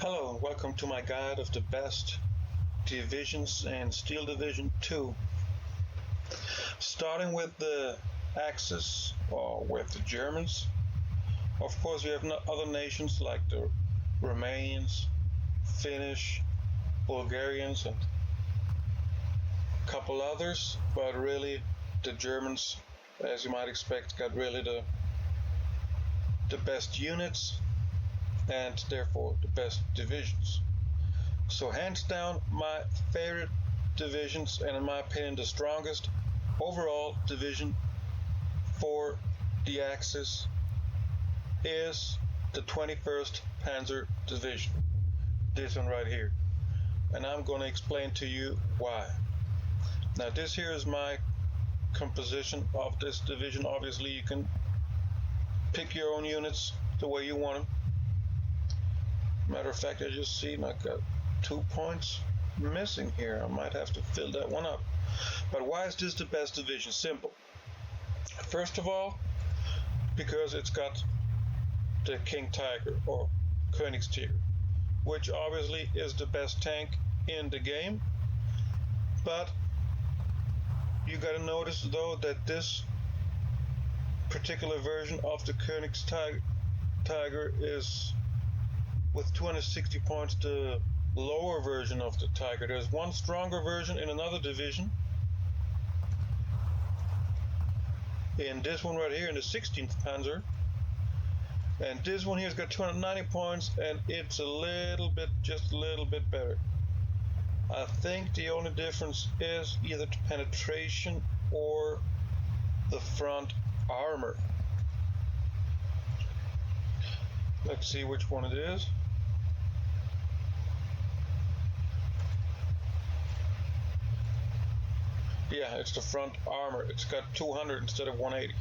Hello and welcome to my guide of the best divisions and Steel Division 2. Starting with the Axis, or with the Germans. Of course we have other nations like the Romanians, Finnish, Bulgarians and a couple others, but really the Germans, as you might expect, got really the best units and therefore the best divisions. So hands down my favorite divisions, and in my opinion the strongest overall division for the Axis is the 21st Panzer Division, this one right here, and I'm going to explain to you why. Now this here is my composition of this division. Obviously you can pick your own units the way you want them. Matter of fact, I just seen I got 2 points missing here. I might have to fill that one up. But why is this the best division? Simple. First of all, because it's got the King Tiger or Königstiger, which obviously is the best tank in the game. But you gotta notice though that this particular version of the Königstiger is with 260 points the lower version of the Tiger. There's one stronger version in another division, in this one right here, in the 16th Panzer, and this one here's got 290 points and it's just a little bit better. I think the only difference is either the penetration or the front armor. Let's see which one it is. Yeah, it's the front armor. It's got 200 instead of 180.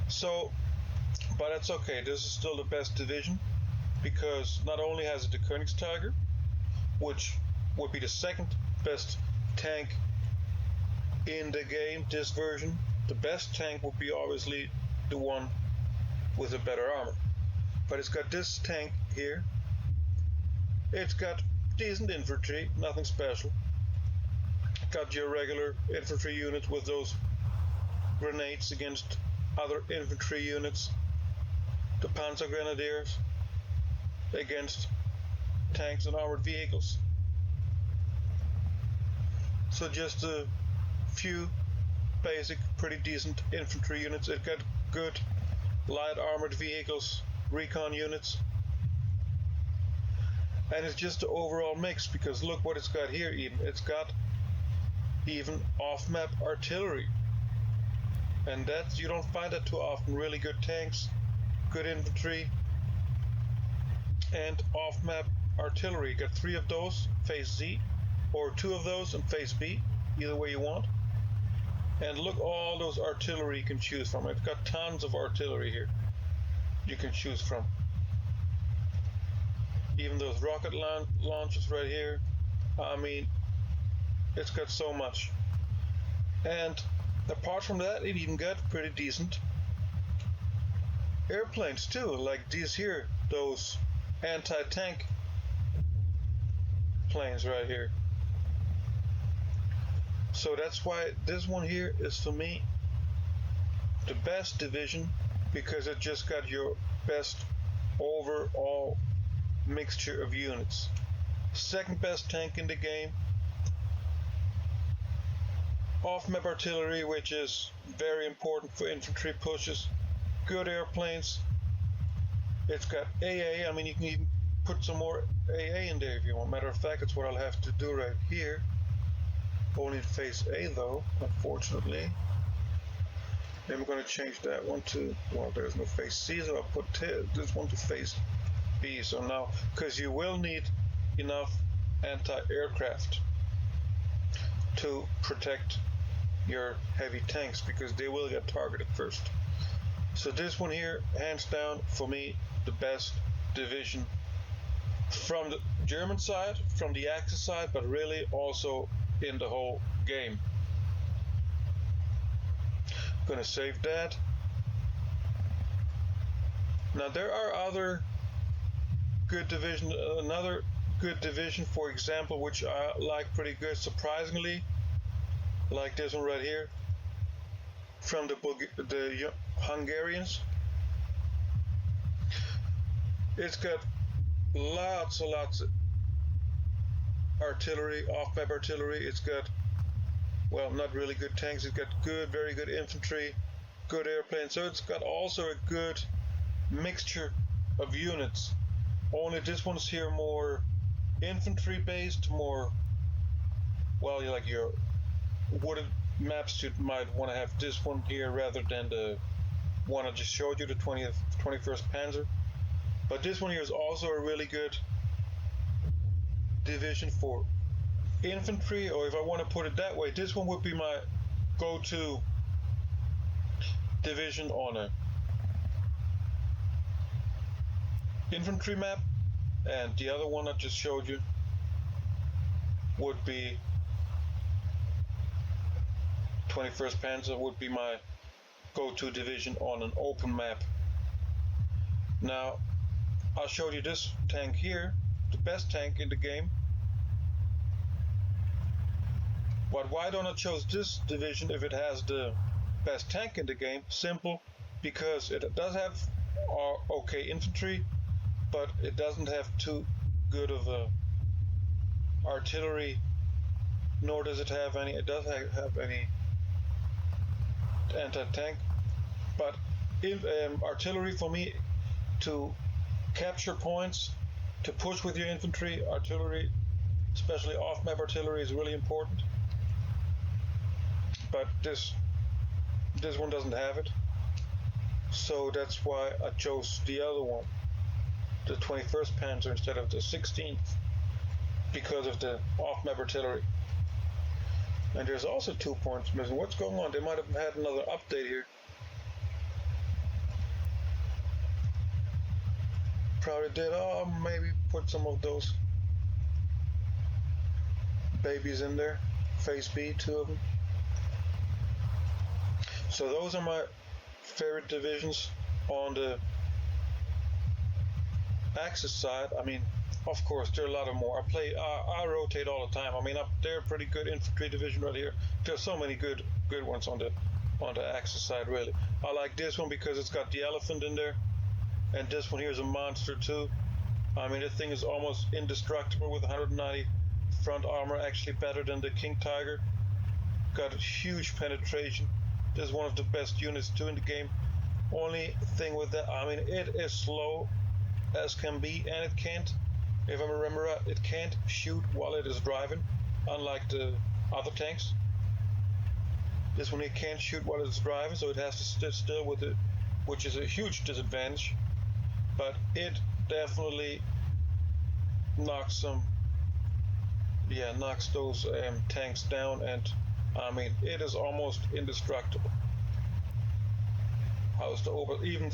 So, but that's okay. This is still the best division because not only has it the Königstiger, which would be the second best tank in the game, this version. The best tank would be obviously the one with a better armor. But it's got this tank here. It's got decent infantry, nothing special. Got your regular infantry units with those grenades against other infantry units. The Panzer Grenadiers against tanks and armored vehicles. So just a few basic, pretty decent infantry units. It got good light armored vehicles, recon units, and it's just the overall mix, because look what it's got here. It's got even off-map artillery, and that you don't find that too often. Really good tanks, good infantry, and off-map artillery. You got 3 of those phase Z, or 2 of those in phase B, either way you want. And look, all those artillery you can choose from. It's got tons of artillery here you can choose from. Even those rocket launchers right here. I mean, it's got so much. And apart from that, it even got pretty decent airplanes too, like these here, those anti-tank planes right here. So that's why this one here is, for me, the best division, because it just got your best overall mixture of units. Second best tank in the game. Off-map artillery, which is very important for infantry pushes. Good airplanes. It's got AA. I mean, you can even put some more AA in there if you want. Matter of fact, it's what I'll have to do right here. Only in phase A though, unfortunately. Then we're going to change that one to, well, there's no phase C, so I'll put this one to phase B. So now, because you will need enough anti-aircraft to protect your heavy tanks, because they will get targeted first. So this one here, hands down, for me, the best division from the German side, from the Axis side, but really also in the whole game. Gonna save that. Now there are other good division. Another good division, for example, which I like pretty good, surprisingly, like this one right here, from the Hungarians. It's got lots and lots of artillery, off-map artillery. It's got, well, not really good tanks. It's got good, very good infantry, good airplanes. So it's got also a good mixture of units. Only this one's here more infantry based, more, well, like your wooded maps, you might want to have this one here rather than the one I just showed you, the 21st Panzer. But this one here is also a really good division for infantry, or if I want to put it that way, this one would be my go-to division on a infantry map, and the other one I just showed you would be 21st Panzer, would be my go-to division on an open map. Now, I showed you this tank here, the best tank in the game. But why don't I choose this division if it has the best tank in the game? Simple, because it does have okay infantry, but it doesn't have too good of a artillery, nor does it have any, it does have any anti-tank, but artillery for me to capture points, to push with your infantry, artillery, especially off-map artillery, is really important. But this one doesn't have it, so that's why I chose the other one, the 21st Panzer instead of the 16th, because of the off-map artillery. And there's also 2 points missing. What's going on? They might have had another update here. Probably did. Oh, maybe put some of those babies in there. Phase B, 2 of them. So those are my favorite divisions on the Axis side. I mean, of course, there are a lot of more. I rotate all the time. I mean, they're a pretty good infantry division right here. There's so many good ones on the Axis side, really. I like this one because it's got the elephant in there. And this one here is a monster too. I mean, the thing is almost indestructible with 190 front armor, actually better than the King Tiger. Got a huge penetration. This is one of the best units too in the game. Only thing with that, I mean, it is slow as can be, and it can't, if I remember right, it can't shoot while it is driving, unlike the other tanks. This one here can't shoot while it's driving, so it has to sit still with it, which is a huge disadvantage. But it definitely knocks those tanks down, and I mean, it is almost indestructible. How's even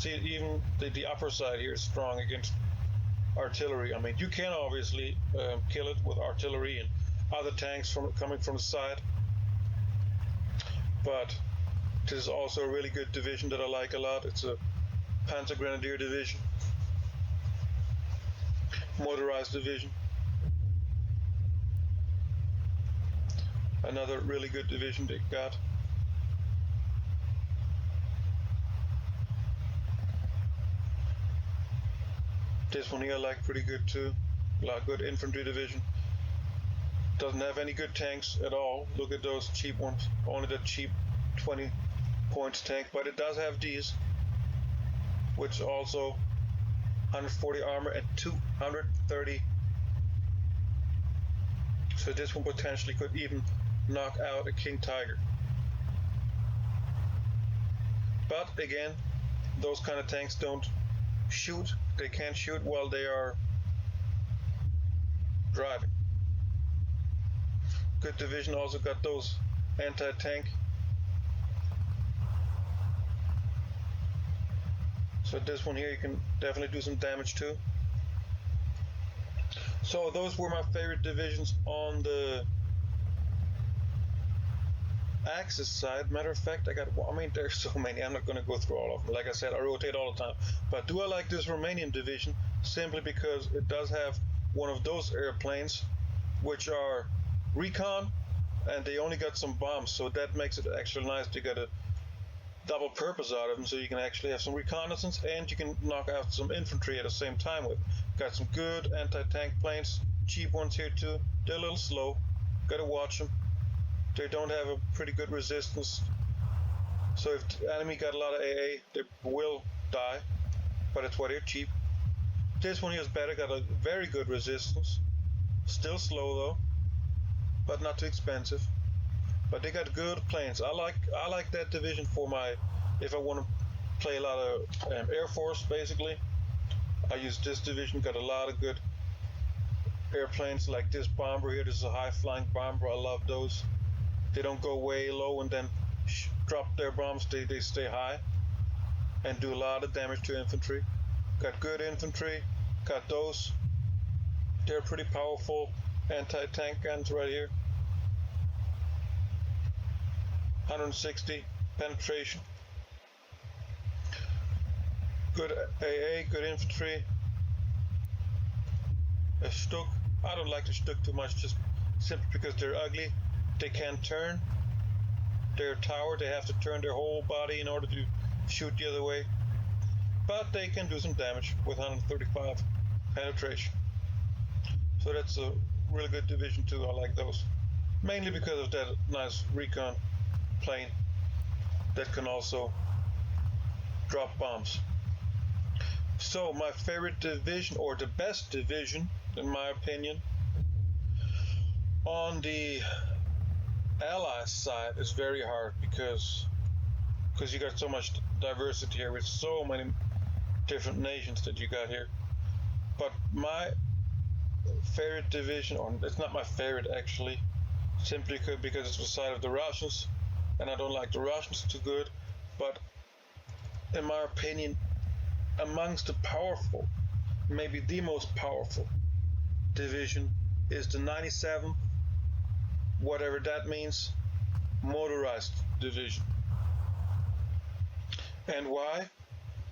the upper side here is strong against artillery. I mean, you can obviously kill it with artillery and other tanks coming from the side, but this is also a really good division that I like a lot. It's a Panzer Grenadier Division, motorized division. Another really good division they got. This one here I like pretty good too. A lot of good infantry division. Doesn't have any good tanks at all. Look at those cheap ones. Only the cheap 20 points tank, but it does have these, which also 140 armor and 230. So this one potentially could even knock out a King Tiger. But again, those kind of tanks don't shoot. They can't shoot while they are driving. Good division, also got those anti-tank. So this one here you can definitely do some damage to. So those were my favorite divisions on the Axis side. Matter of fact, I mean, there's so many. I'm not going to go through all of them. Like I said, I rotate all the time. But do I like this Romanian division? Simply because it does have one of those airplanes, which are recon, and they only got some bombs, so that makes it actually nice to get a double purpose out of them, so you can actually have some reconnaissance and you can knock out some infantry at the same time with. Got some good anti-tank planes, cheap ones here too. They're a little slow, gotta watch them. They don't have a pretty good resistance, so if the enemy got a lot of AA, they will die, but it's why they're cheap. This one here is better, got a very good resistance, still slow though, but not too expensive. But they got good planes. I like that division for my, if I want to play a lot of Air Force basically. I use this division, got a lot of good airplanes like this bomber here. This is a high flying bomber, I love those. They don't go way low and then drop their bombs, they stay high and do a lot of damage to infantry. Got good infantry, got those. They're pretty powerful anti-tank guns right here. 160 penetration. Good AA, good infantry. A Stuk. I don't like the Stuk too much, just simply because they're ugly. They can't turn. They're a tower, they have to turn their whole body in order to shoot the other way. But they can do some damage with 135 penetration. So that's a really good division too, I like those. Mainly because of that nice recon plane that can also drop bombs. So my favorite division, or the best division in my opinion, on the Allies side is very hard because you got so much diversity here with so many different nations that you got here. But my favorite division, or it's not my favorite actually, simply because it's the side of the Russians, and I don't like the Russians too good, but in my opinion, amongst the powerful, maybe the most powerful division is the 97th, whatever that means, motorized division. And why?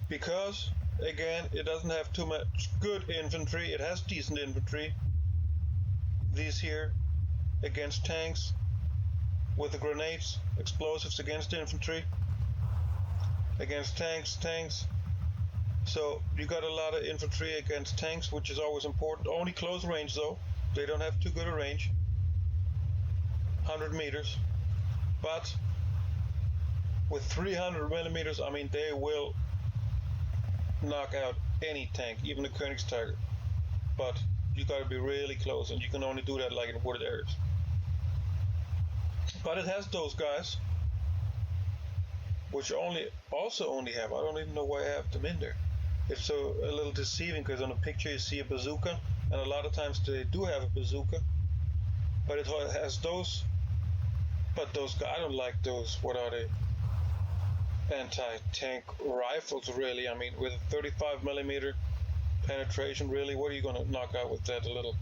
Because, again, it doesn't have too much good infantry, it has decent infantry. These here, against tanks, with the grenades, explosives against infantry, against tanks. So you got a lot of infantry against tanks, which is always important. Only close range though, they don't have too good a range, 100 meters. But with 300 millimeters, I mean, they will knock out any tank, even the Königstiger. But you got to be really close, and you can only do that like in wooded areas. But it has those guys, which also only have, I don't even know why I have them in there. It's so a little deceiving because on the picture you see a bazooka, and a lot of times they do have a bazooka, but it has those. But those guys, I don't like those. What are they? Anti-tank rifles, really. I mean, with a 35 millimeter penetration, really, what are you going to knock out with that? A little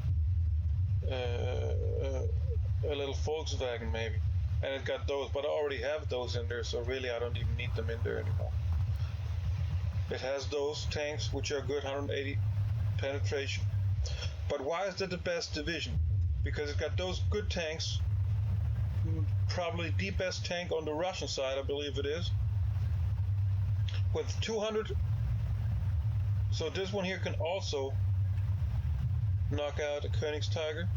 Volkswagen maybe. And it got those, but I already have those in there, so really I don't even need them in there anymore. It has those tanks, which are good, 180 penetration. But why is that the best division? Because it got those good tanks, probably the best tank on the Russian side, I believe it is, with 200. So this one here can also knock out a Königstiger,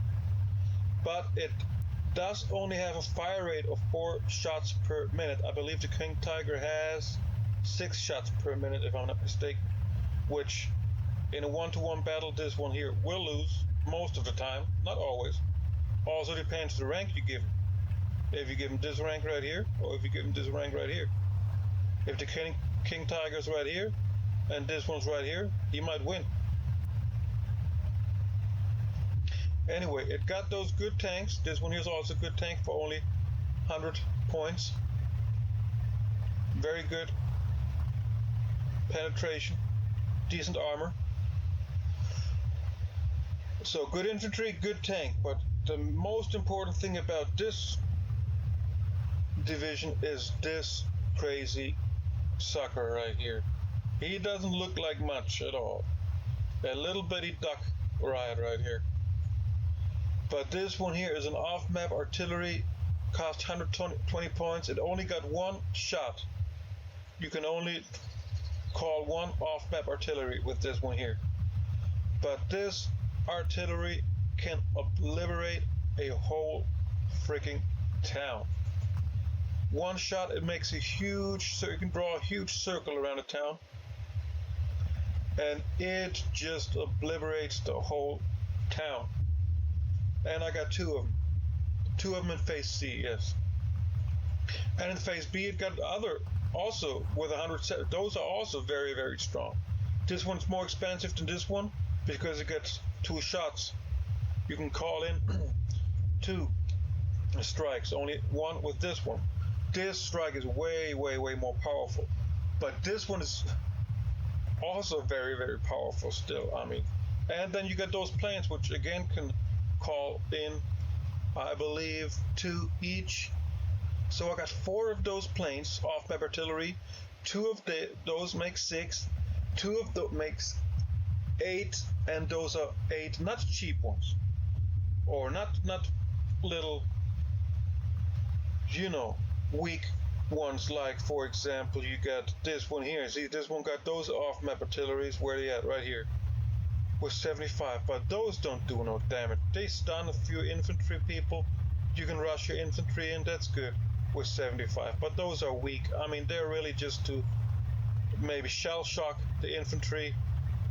but it does only have a fire rate of 4 shots per minute. I believe the Königstiger has 6 shots per minute, if I'm not mistaken, which in a one-to-one battle, this one here will lose most of the time, not always. Also depends the rank you give him. If you give him this rank right here, or if you give him this rank right here. If the Königstiger's right here, and this one's right here, he might win. Anyway, it got those good tanks. This one here is also a good tank for only 100 points. Very good penetration, decent armor. So good infantry, good tank. But the most important thing about this division is this crazy sucker right here. He doesn't look like much at all. A little bitty duck right here. But this one here is an off-map artillery, cost 120 points. It only got one shot. You can only call one off-map artillery with this one here. But this artillery can obliterate a whole freaking town. One shot, it makes a huge, so you can draw a huge circle around the town, and it just obliterates the whole town. And I got two of them in phase C, yes. And in phase B, it got other also with 100. Those are also very, very strong. This one's more expensive than this one because it gets 2 shots. You can call in 2 strikes, only one with this one. This strike is way, way, way more powerful. But this one is also very, very powerful still. I mean, and then you got those planes, which again can call in, I believe, 2 each. So I got 4 of those planes, off-map artillery. 2 of those make 6. 2 of those makes 8, and those are 8 not cheap ones, or not little, you know, weak ones. Like for example, you got this one here. See, this one got those off-map artilleries. Where they at? Right here. With 75, but those don't do no damage. They stun a few infantry people. You can rush your infantry in, that's good, with 75. But those are weak. I mean, they're really just to maybe shell shock the infantry.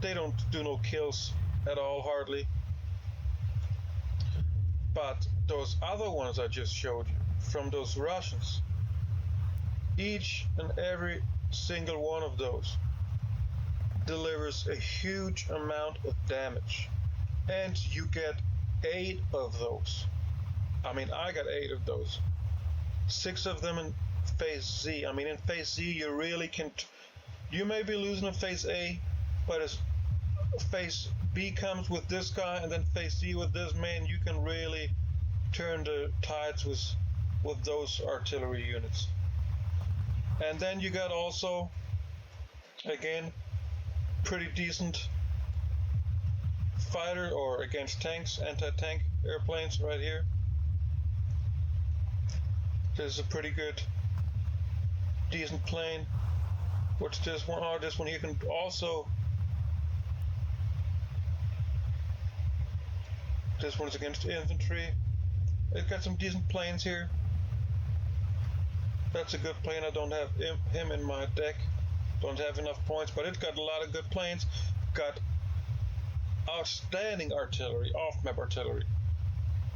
They don't do no kills at all, hardly. But those other ones I just showed you, from those Russians, each and every single one of those delivers a huge amount of damage, and you get 8 of those. I mean, I got 8 of those. 6 of them in phase Z. I mean, in phase Z you really can, you may be losing in phase A, but as phase B comes with this guy, and then phase C with this man, you can really turn the tides with those artillery units. And then you got also, again, pretty decent fighter or against tanks, anti-tank airplanes right here. This is a pretty good, decent plane. What's this one? Oh, this one here can also, this one's against infantry. It's got some decent planes here. That's a good plane. I don't have him in my deck. Don't have enough points, but it's got a lot of good planes. Got outstanding artillery, off-map artillery.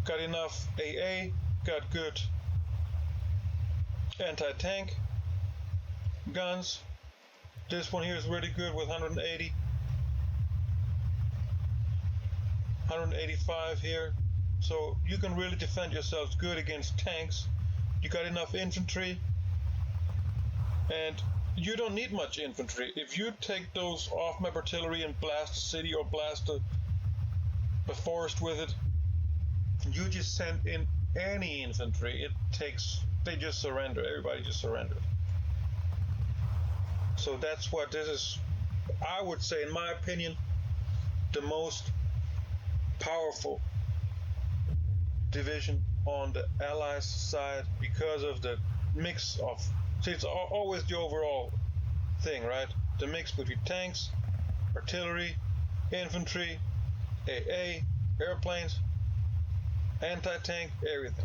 Got enough AA, got good anti-tank guns. This one here is really good with 180. 185 here. So you can really defend yourselves good against tanks. You got enough infantry, and you don't need much infantry. If you take those off-map artillery and blast a city or blast a forest with it, you just send in any infantry. They just surrender. Everybody just surrendered. So that's what this is, I would say, in my opinion, the most powerful division on the Allies side, because of the mix of, see, it's always the overall thing, right? The mix between tanks, artillery, infantry, AA, airplanes, anti-tank, everything.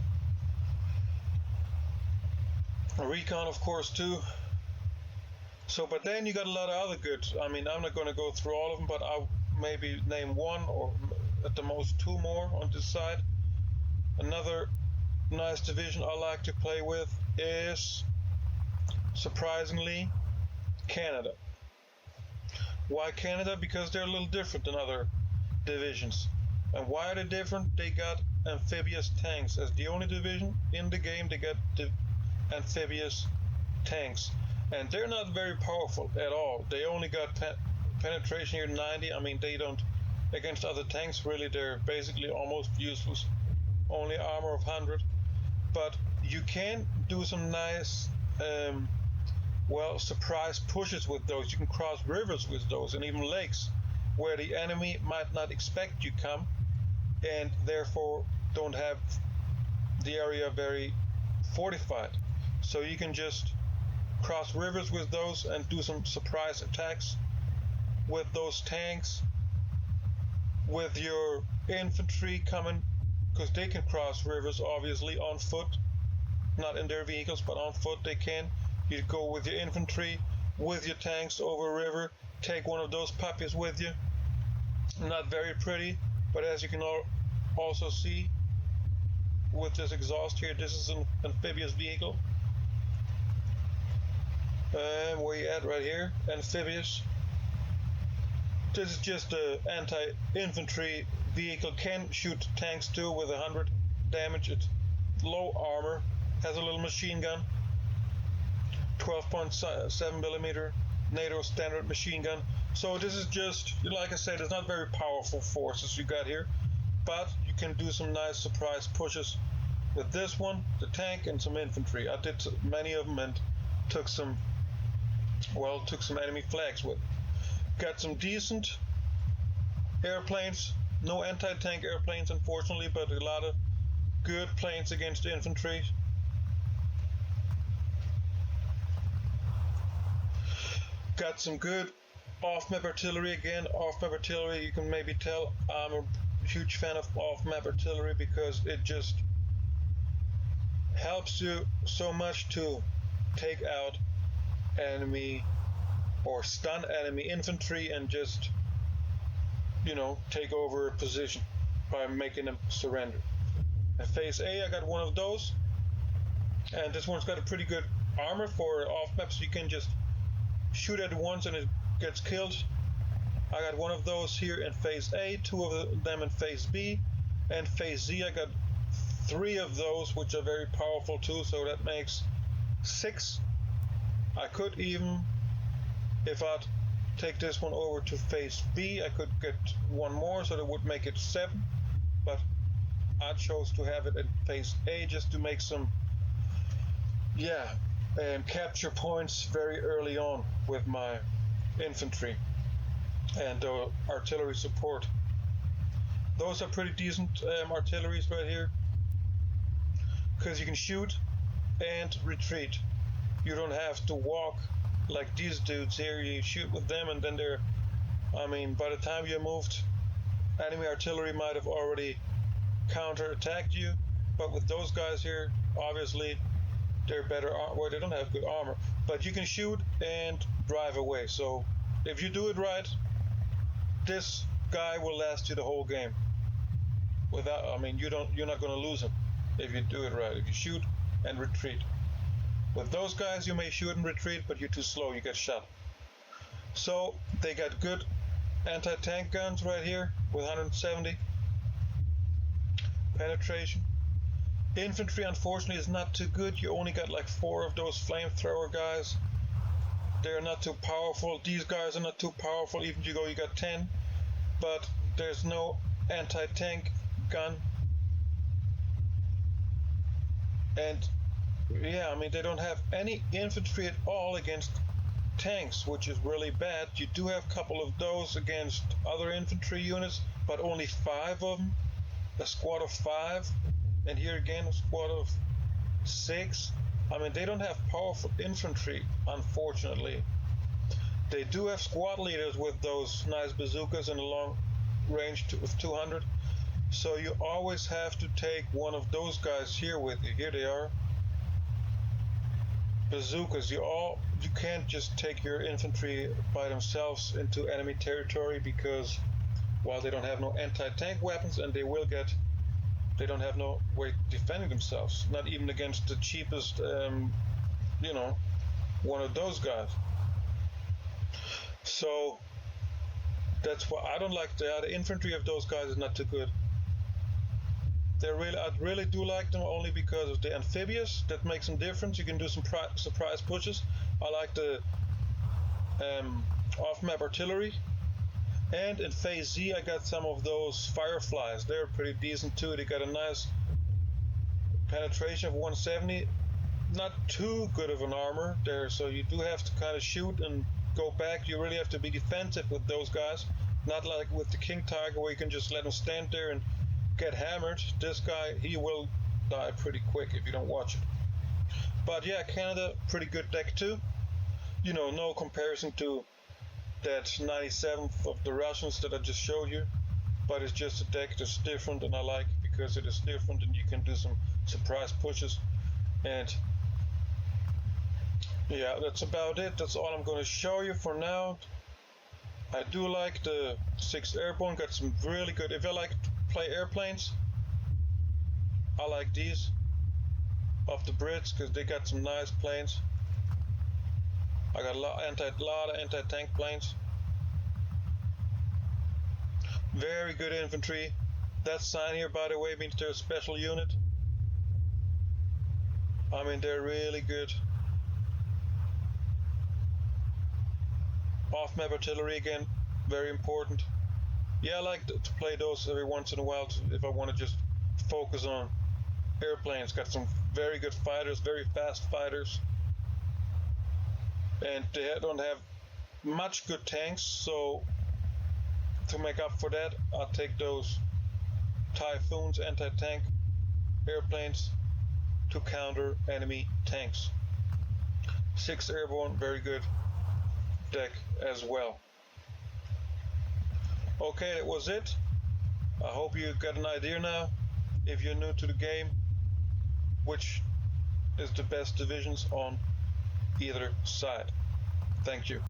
Recon, of course, too. So, but then you got a lot of other good. I mean, I'm not going to go through all of them, but I'll maybe name 1 or at the most 2 more on this side. Another nice division I like to play with is, surprisingly, Canada. Why Canada? Because they're a little different than other divisions. And why are they different? They got amphibious tanks. As the only division in the game, they got amphibious tanks. And they're not very powerful at all. They only got penetration here 90. I mean, they don't, against other tanks, really, they're basically almost useless. Only armor of 100. But you can do some nice, surprise pushes with those. You can cross rivers with those, and even lakes. where the enemy might not expect you come, and therefore don't have the area very fortified. So you can just cross rivers with those and do some surprise attacks with those tanks, with your infantry coming, because they can cross rivers obviously on foot, not in their vehicles, but on foot they can. You go with your infantry, with your tanks over a river, take one of those puppies with you. Not very pretty, but as you can also see with this exhaust here, this is an amphibious vehicle. Where you at? Right here, amphibious. This is just an anti-infantry vehicle, can shoot tanks too with 100 damage. It's low armor, has a little machine gun, 12.7 millimeter NATO standard machine gun. So this is just, like I said, it's not very powerful forces you got here, but you can do some nice surprise pushes with this one, the tank, and some infantry. I did many of them and took some enemy flags with. Got some decent airplanes, no anti-tank airplanes unfortunately, but a lot of good planes against infantry. Got some good off-map artillery again. Off-map artillery, you can maybe tell I'm a huge fan of off-map artillery because it just helps you so much to take out enemy or stun enemy infantry and just, take over a position by making them surrender. In phase A, I got one of those, and this one's got a pretty good armor for off-map, so you can just shoot at it once and it gets killed. I got one of those here in phase A, two of them in phase B, and phase Z I got 3 of those, which are very powerful too, so that makes 6. I could even, if I'd take this one over to phase B, I could get one more, so that would make it 7, but I chose to have it in phase A just to make some capture points very early on with my infantry and artillery support. Those are pretty decent artilleries right here, because you can shoot and retreat. You don't have to walk like these dudes here. You shoot with them and then by the time you moved, enemy artillery might have already counter-attacked you, but with those guys here, obviously they're better, well, they don't have good armor, but you can shoot and drive away. So if you do it right, this guy will last you the whole game. You're not going to lose him if you do it right, if you shoot and retreat. With those guys, you may shoot and retreat, but you're too slow, you get shot. So they got good anti-tank guns right here with 170 penetration. Infantry, unfortunately, is not too good. You only got like 4 of those flamethrower guys. They're not too powerful. These guys are not too powerful. Even if you got 10, but there's no anti-tank gun. And they don't have any infantry at all against tanks, which is really bad. You do have a couple of those against other infantry units, but only 5 of them. A squad of 5, and here again a squad of 6. They don't have powerful infantry, unfortunately. They do have squad leaders with those nice bazookas in a long range of 200. So you always have to take one of those guys here with you. Here they are. Bazookas. You can't just take your infantry by themselves into enemy territory, because while they don't have no anti-tank weapons, and they don't have no way defending themselves, not even against the cheapest, one of those guys. So that's why I don't like the infantry of those guys is not too good. I really do like them only because of the amphibious. That makes them different. You can do some surprise pushes. I like the off-map artillery. And in phase Z, I got some of those fireflies. They're pretty decent too. They got a nice penetration of 170. Not too good of an armor there, so you do have to kind of shoot and go back. You really have to be defensive with those guys. Not like with the King Tiger where you can just let him stand there and get hammered. This guy, he will die pretty quick if you don't watch it. But yeah, Canada, pretty good deck too. You know, no comparison to that 97th of the Russians that I just showed you, but it's just a deck that's different, and I like it because it is different and you can do some surprise pushes. And yeah, that's about it. That's all I'm going to show you for now. I do like the 6th Airborne, got some really good, if I like to play airplanes, I like these of the Brits because they got some nice planes. I got a lot of anti-tank planes. Very good infantry. That sign here, by the way, means they're a special unit. I mean, they're really good. Off-map artillery again, very important. Yeah, I like to play those every once in a while if I want to just focus on airplanes. Got some very good fighters, very fast fighters. And they don't have much good tanks, so to make up for that, I'll take those Typhoons, anti-tank airplanes to counter enemy tanks. 6th Airborne, very good deck as well. Okay, that was it. I hope you got an idea now, if you're new to the game, which is the best divisions on either side. Thank you.